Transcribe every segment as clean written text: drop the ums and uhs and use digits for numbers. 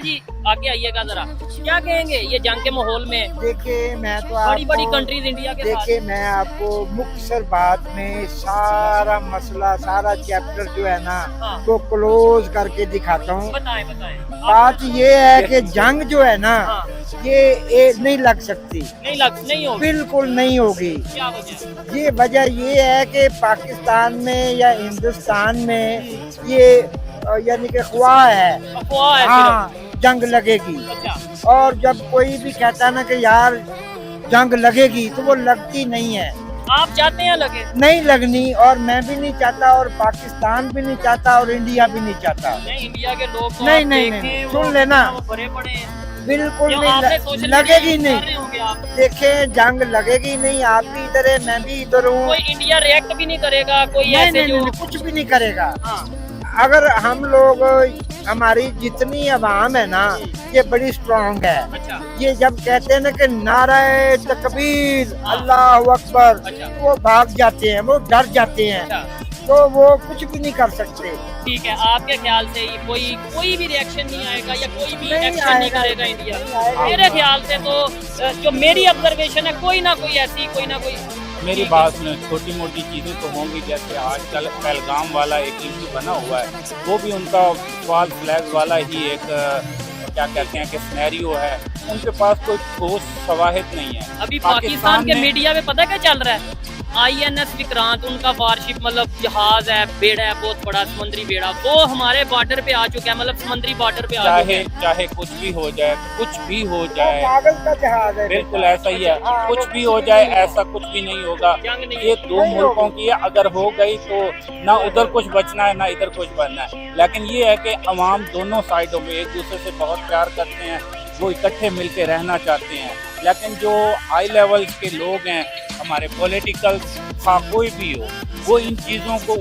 Uncle जी आगे आइएगा जरा, क्या कहेंगे ये जंग के माहौल में? देखिए मैं तो बड़ी बड़ी आपको कंट्रीज इंडिया के साथ। देखिए मैं आपको मुख्तसर बात में सारा मसला सारा चैप्टर जो है ना हाँ। वो क्लोज करके दिखाता हूँ। बताएं बताएं। बात ये है कि जंग जो है ना हाँ। ये नहीं लग सकती, नहीं होगी। बिल्कुल नहीं होगी। क्या वजह? ये वजह ये है कि पाकिस्तान में या हिंदुस्तान में ये यानी कि ख्वाह है, अफवाह है हाँ जंग लगेगी। सिर्फ। अच्छा। और जब कोई भी कहता है ना कि यार जंग लगेगी तो वो लगती नहीं है, आप चाहते हैं लगे? नहीं लगनी। और मैं भी नहीं चाहता और पाकिस्तान भी नहीं चाहता और इंडिया भी नहीं चाहता। नहीं, इंडिया के लोग तो नहीं, आप नहीं, देखें, नहीं, वो सुन लेना। वो भरे पड़े हैं। बिल्कुल क्यों आपने नहीं सोशल लगेगी मीडिया यूज कर नहीं। रहे होंगे आप? देखें जंग लगेगी नहीं, आप भी इधर है मैं भी इधर हूँ। कोई इंडिया रिएक्ट भी नहीं करेगा, कोई नहीं, ऐसे नहीं, जो नहीं, कुछ भी नहीं करेगा। हाँ। अगर हम लोग हमारी जितनी आवाम है ना ये बड़ी स्ट्रांग है। अच्छा। ये जब कहते हैं ना कि नाराए तकबीर अल्लाह अकबर, अच्छा। वो भाग जाते हैं, वो डर जाते हैं, अच्छा, तो वो कुछ भी नहीं कर सकते। ठीक है। आपके ख्याल से कोई भी रिएक्शन नहीं आएगा या कोई भी नहीं एक्शन नहीं आएगा, करेगा इंडिया? नहीं आएगा। मेरे ख्याल से तो जो मेरी ऑब्जर्वेशन है कोई ना कोई ऐसी कोई ना कोई मेरी बात सुनो, छोटी मोटी चीज़ें तो होंगी, जैसे आजकल पहलगाम वाला एक इशू बना हुआ है, वो भी उनका फॉल्स फ्लैग वाला ही एक क्या कहते हैं कि सिनेरियो है। उनके पास कोई ठोस शवाहिद नहीं है। अभी पाकिस्तान के में मीडिया में पता क्या चल रहा है? INS विक्रांत, उनका वारशिप मतलब जहाज है, बेड़ा है बहुत बड़ा समुद्री बेड़ा, वो हमारे बॉर्डर पे आ चुका है, मतलब समुद्री बॉर्डर पे आ चुका चाहे है। चाहे कुछ भी हो जाए, कुछ भी हो जाए, कागज का जहाज है। बिल्कुल ऐसा ही है। हाँ, कुछ वो भी कुछ हो भी जाए नहीं ऐसा कुछ भी नहीं होगा। जंग नहीं ये दो नहीं मुल्कों होगी। की है, अगर हो गई तो ना उधर कुछ बचना है ना इधर कुछ बनना है। लेकिन ये है कि अवाम दोनों साइडों में एक दूसरे से बहुत प्यार करते हैं, वो इकट्ठे मिलके रहना चाहते हैं। लेकिन जो हाई लेवल के लोग हैं हमारे पॉलिटिकल, हाँ कोई भी हो, वो इन चीज़ों को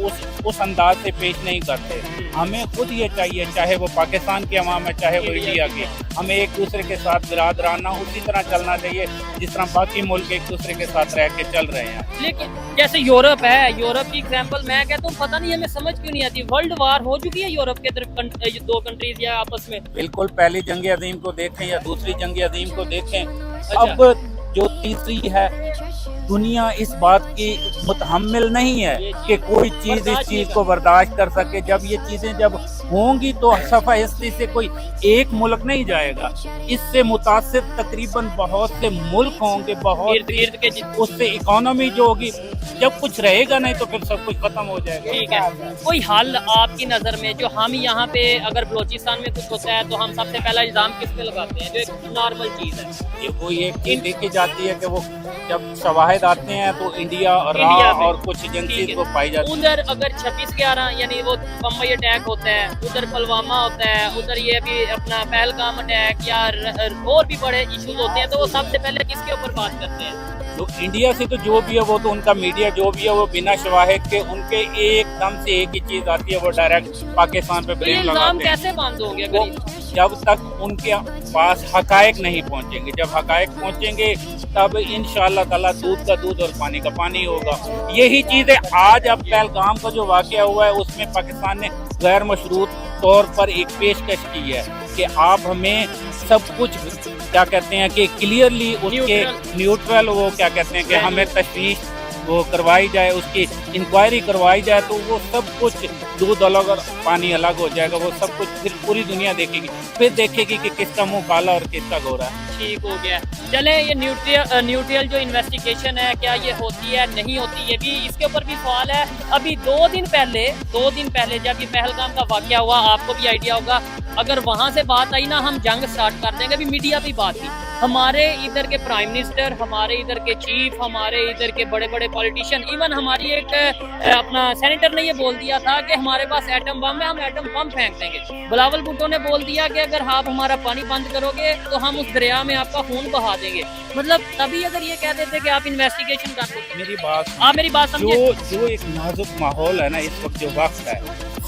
उस अंदाज से पेश नहीं करते। हमें खुद ये चाहिए, चाहे वो पाकिस्तान की अवाम है चाहे वो इंडिया की, हमें एक दूसरे के साथ बिरादराना उसी तरह चलना चाहिए जिस तरह बाकी मुल्क एक दूसरे के साथ रह के चल रहे हैं। लेकिन जैसे यूरोप है, यूरोप की एग्जांपल मैं कहता हूँ, पता नहीं हमें समझ क्यों नहीं आती। वर्ल्ड वार हो चुकी है यूरोप के दो कंट्रीज या आपस में। बिल्कुल, पहली जंग अजीम को देखें या दूसरी जंग अजीम को देखें, अच्छा। अब जो तीसरी है, दुनिया इस बात की मुतहम्मिल नहीं है कि कोई चीज़ इस चीज़ को बर्दाश्त कर सके। जब ये चीज़ें जब होंगी तो सफ़ा हिस्से से कोई एक मुल्क नहीं जाएगा, इससे मुतासिर तकरीबन बहुत से मुल्क होंगे, बहुत इर्द के उससे इकोनॉमी जो होगी, जब कुछ रहेगा नहीं तो फिर सब कुछ खत्म हो जाएगा। ठीक है। कोई हल आपकी नज़र में, जो हम यहाँ पे अगर बलोचिस्तान में कुछ होता है तो हम सबसे पहला इल्ज़ाम किस पे लगाते हैं, जो एक नॉर्मल चीज़ है? ये वो एक चीज़ देखी जाती है कि वो जब शवाहिद आते हैं तो इंडिया और इंडिया में। और कुछ एजेंसीज को पाई जाती है। उधर अगर 26/11 यानी वो बम्बई अटैक होता है, उधर पुलवामा होता है, उधर ये भी अपना पहलगाम अटैक या और भी बड़े इश्यूज होते हैं, तो वो सबसे पहले किसके ऊपर बात करते हैं? तो इंडिया से तो जो भी है वो तो उनका मीडिया जो भी है वो बिना शवाहिद के उनके एकदम से एक ही चीज़ आती है, वो डायरेक्ट पाकिस्तान पे ये ब्लेम इल्ज़ाम लगाते हैं। कैसे बंद होंगे वो अगर जब तक उनके पास हकायक नहीं पहुंचेंगे, जब हकायक पहुंचेंगे तब इंशाअल्लाह ताला दूध का दूध और पानी का पानी होगा। यही चीज़ है आज अब पहलगाम का जो वाक़या हुआ है उसमें पाकिस्तान ने गैर मशरूत तौर पर एक पेशकश की है कि आप हमें सब कुछ क्या कहते हैं कि क्लियरली उसके न्यूट्रल वो क्या कहते हैं कि हमें तशवीश वो करवाई जाए, उसकी इंक्वायरी करवाई जाए, तो वो सब कुछ दूध अलग और पानी अलग हो जाएगा। वो सब कुछ फिर पूरी दुनिया देखेगी, फिर देखेगी कि किसका मुंह काला और किसका गोरा है। ठीक हो गया। चले, ये न्यूट्रल जो इन्वेस्टिगेशन है क्या ये होती है नहीं होती, ये भी इसके ऊपर भी सवाल है। अभी 2 दिन पहले जब ये पहलगाम का वाकया हुआ, आपको भी आइडिया होगा, अगर वहाँ से बात आई ना हम जंग स्टार्ट कर देंगे, अभी मीडिया भी बात की, हमारे इधर के प्राइम मिनिस्टर, हमारे इधर के चीफ, हमारे इधर के बड़े बड़े पॉलिटिशियन, इवन हमारी एक अपना सेनेटर ने ये बोल दिया था कि हमारे पास एटम बम है, हम एटम बम फेंक देंगे। बिलावल भुट्टो ने बोल दिया कि अगर आप हमारा पानी बंद करोगे तो हम उस दरिया में आपका खून बहा देंगे। मतलब तभी अगर ये कह देते कि आप इन्वेस्टिगेशन कर दो। मेरी बात समझे। जो एक नाजुक माहौल है ना इस वक्त, जो वक्त है,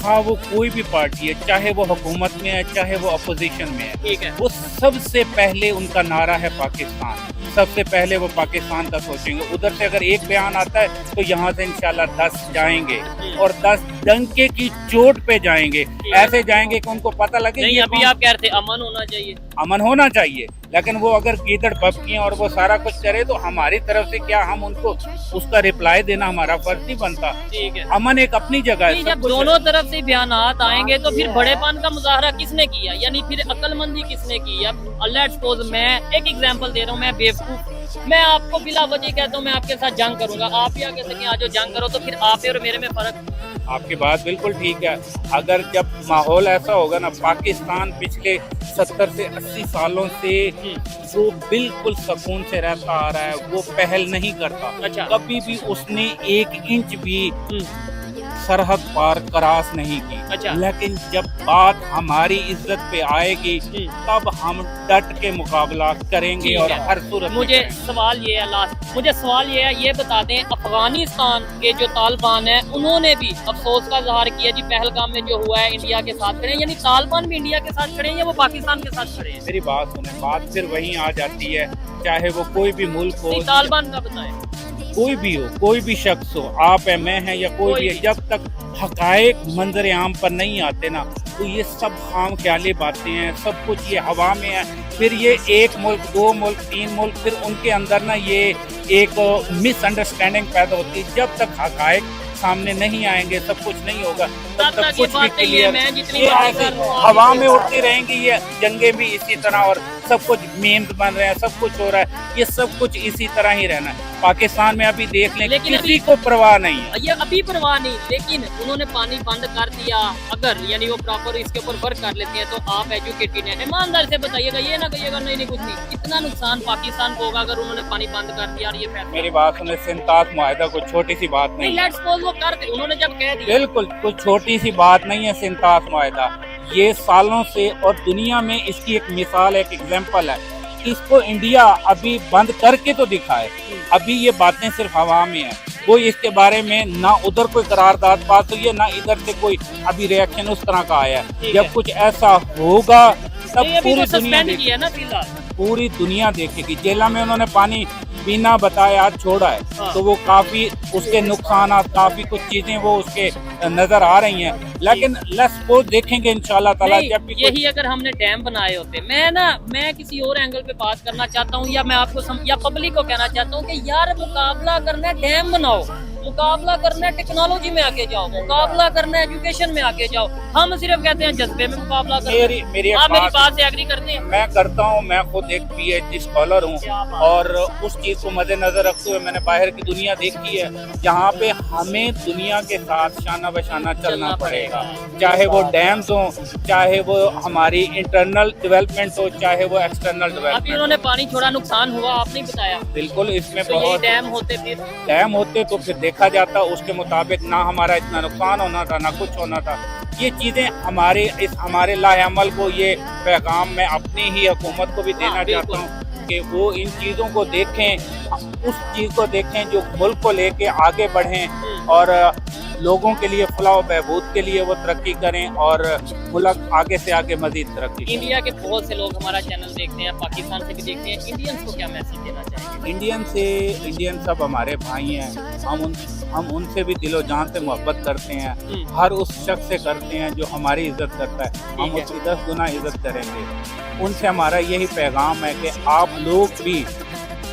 हाँ वो कोई भी पार्टी है, चाहे वो हुकूमत में है चाहे वो अपोजिशन में है, ठीक है। वो सबसे पहले उनका नारा है पाकिस्तान। सबसे पहले वो पाकिस्तान का सोचेंगे। उधर से अगर एक बयान आता है तो यहाँ से इंशाल्लाह 10 जाएंगे और 10 डंके की चोट पे जाएंगे, ऐसे जाएंगे कि उनको पता लगे नहीं, ये अभी कौन- आप कह रहे थे अमन होना चाहिए। अमन होना चाहिए, लेकिन वो अगर गीदड़ भपकियां और वो सारा कुछ करे तो हमारी तरफ से क्या, हम उनको उसका रिप्लाई देना हमारा फर्ज नहीं बनता। ठीक है, अमन एक अपनी जगह है, नहीं, सब जब कुछ है। दोनों तरफ से बयानात आएंगे तो फिर बड़ेपन का मुजाहरा किसने किया, यानी फिर अक्लमंदी किसने की। अब लेट्स सपोज मैं एक एग्जांपल दे रहा हूँ, मैं बेवकूफ, मैं आपको बिला वजह कहता हूँ मैं आपके साथ जंग करूंगा, आप भी आगे से आज जंग करो, तो फिर आप और मेरे में फर्क। आपकी बात बिल्कुल ठीक है। अगर जब माहौल ऐसा होगा ना, पाकिस्तान पिछले 70 से 80 सालों से वो बिल्कुल सुकून से रहता आ रहा है, वो पहल नहीं करता। अच्छा। कभी भी उसने 1 इंच भी सरहद पार क्रॉस नहीं की। अच्छा। लेकिन जब बात हमारी इज्जत पे आएगी तब हम डट के मुकाबला करेंगे ठीक और है। हर सूरत में मुझे करेंगे। सवाल ये है, लास्ट मुझे सवाल ये है, ये बता दें अफगानिस्तान के जो तालिबान है उन्होंने भी अफसोस का इजहार किया जी पहलगाम में जो हुआ है इंडिया के साथ खड़े हैं, यानी तालिबान भी इंडिया के साथ खड़े हैं या वो पाकिस्तान के साथ खड़े हैं। मेरी बात सुने, बात फिर वहीं आ जाती है, चाहे वो कोई भी मुल्क हो, नहीं, तालिबान का बताएं। कोई भी हो, कोई भी शख्स हो, आप है, मैं है या कोई भी है, जब तक हकायक मंजर आम पर नहीं आते ना तो ये सब खाम ख्याली बातें हैं, सब कुछ ये हवा में है। फिर ये 1 मुल्क 2 मुल्क 3 मुल्क, फिर उनके अंदर ना ये एक मिसअंडरस्टैंडिंग पैदा होती है। जब तक हकायक सामने नहीं आएंगे, सब कुछ नहीं होगा, तब तब तक तक ये कुछ भी बातें ये क्लियर, मैं जितनी ये बातें ऐसे कर रहा हूँ, आप हवा इसी में तरह। उड़ती रहेंगी। ये जंगें भी इसी तरह और सब कुछ मीम्स बन रहे हैं, सब कुछ हो रहा है, ये सब कुछ इसी तरह ही रहना है। पाकिस्तान में अभी देख लें, लेकिन किसी को परवाह नहीं है। ये अभी परवाह नहीं, लेकिन उन्होंने पानी बंद कर दिया, अगर यानी वो प्रॉपर इसके ऊपर वर्क कर लेते हैं तो आप एजुकेटेड हैं, ईमानदार से बताइएगा, ये ना कहिएगा नहीं नहीं कुछ नहीं, कितना नुकसान पाकिस्तान को होगा अगर उन्होंने पानी बंद कर दिया और ये फैसला। मेरी बात सुने, सिंतास मुआहिदा कोई छोटी सी बात नहीं, नहीं है, लेट्स सपोज वो कर दे, उन्होंने जब कह दिया। बिल्कुल कोई छोटी सी बात नहीं है सिंतास मुआहिदा। ये सालों से, और दुनिया में इसकी एक मिसाल, एक एग्जाम्पल है। इसको इंडिया अभी बंद करके तो दिखाए, अभी ये बातें सिर्फ हवा में है, कोई इसके बारे में ना उधर कोई करारदाद पास हुई है, ना इधर से कोई अभी रिएक्शन उस तरह का आया है। ठीक जब है। कुछ ऐसा होगा तब नहीं, अभी पूरी तो दुनिया सस्पेंड देखेगी, किया ना फिलहाल। पूरी दुनिया देखेगी। जेला में उन्होंने पानी बिना बताए आज छोड़ा है, हाँ। तो वो काफी उसके नुकसान, काफी कुछ चीजें वो उसके नजर आ रही हैं। लेकिन लेट्स सपोज देखेंगे इंशाल्लाह ताला नहीं, जब भी कुछ- यही अगर हमने डैम बनाए होते, मैं किसी और एंगल पे बात करना चाहता हूँ, या मैं आपको या पब्लिक को कहना चाहता हूँ कि यार मुकाबला करना है, डैम बनाओ, मुकाबला करना है टेक्नोलॉजी में आके जाओ, मुकाबला करना है एजुकेशन में आके जाओ। हम सिर्फ कहते हैं जज्बे में मुकाबला करना है। मेरी एक आप मेरी बात- बात से एग्री करते हैं? मैं करता हूँ, मैं खुद एक PhD स्कॉलर हूँ क्या बात। और उस चीज को मद्देनजर रखते हुए मैंने बाहर की दुनिया देखी है, जहाँ पे हमें दुनिया के साथ शाना बशाना चलना पड़ेगा, चाहे वो डैम्स हो, चाहे वो हमारी इंटरनल डेवलपमेंट हो, चाहे वो एक्सटर्नल अभी डेवलपमेंट। उन्होंने पानी छोड़ा, नुकसान हुआ, आपने बताया, बिल्कुल, इसमें तो यही बहुत डैम होते फिर। डैम होते तो फिर देखा जाता, उसके मुताबिक ना हमारा इतना नुकसान होना था, ना कुछ होना था। ये चीज़ें हमारे लाहेअमल को, ये पैगाम मैं अपनी ही हुकूमत को भी देना हाँ, चाहता हूँ कि वो इन चीज़ों को देखें, उस चीज़ को देखें जो मुल्क को लेके आगे बढ़ें और लोगों के लिए फलाह व बहबूद के लिए वो तरक्की करें और मुल्क आगे से आगे मजीद तरक्की करें। इंडिया के बहुत से लोग हमारा चैनल देखते हैं, पाकिस्तान से भी देखते हैं, इंडियंस को क्या मैसेज देना चाहेंगे? इंडियन सब हमारे भाई हैं, हम उनसे भी दिलो जान से मोहब्बत करते हैं, हर उस शख्स से करते हैं जो हमारी इज्जत करता है, हम उसकी 10 गुना इज्जत करेंगे। उनसे हमारा यही पैगाम है कि आप लोग भी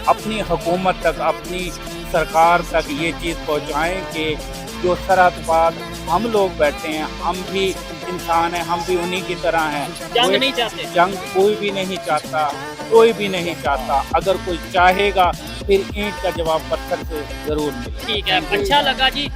अपनी हुकूमत तक, अपनी सरकार तक ये चीज़ पहुँचाएँ कि जो सरहद पार हम लोग बैठे हैं, हम भी इंसान हैं, हम भी उन्हीं की तरह हैं। जंग नहीं चाहते? जंग कोई भी नहीं चाहता, कोई भी नहीं चाहता। अगर कोई चाहेगा फिर ईंट का जवाब पत्थर से जरूर मिलेगा। ठीक है, अच्छा लगा जी।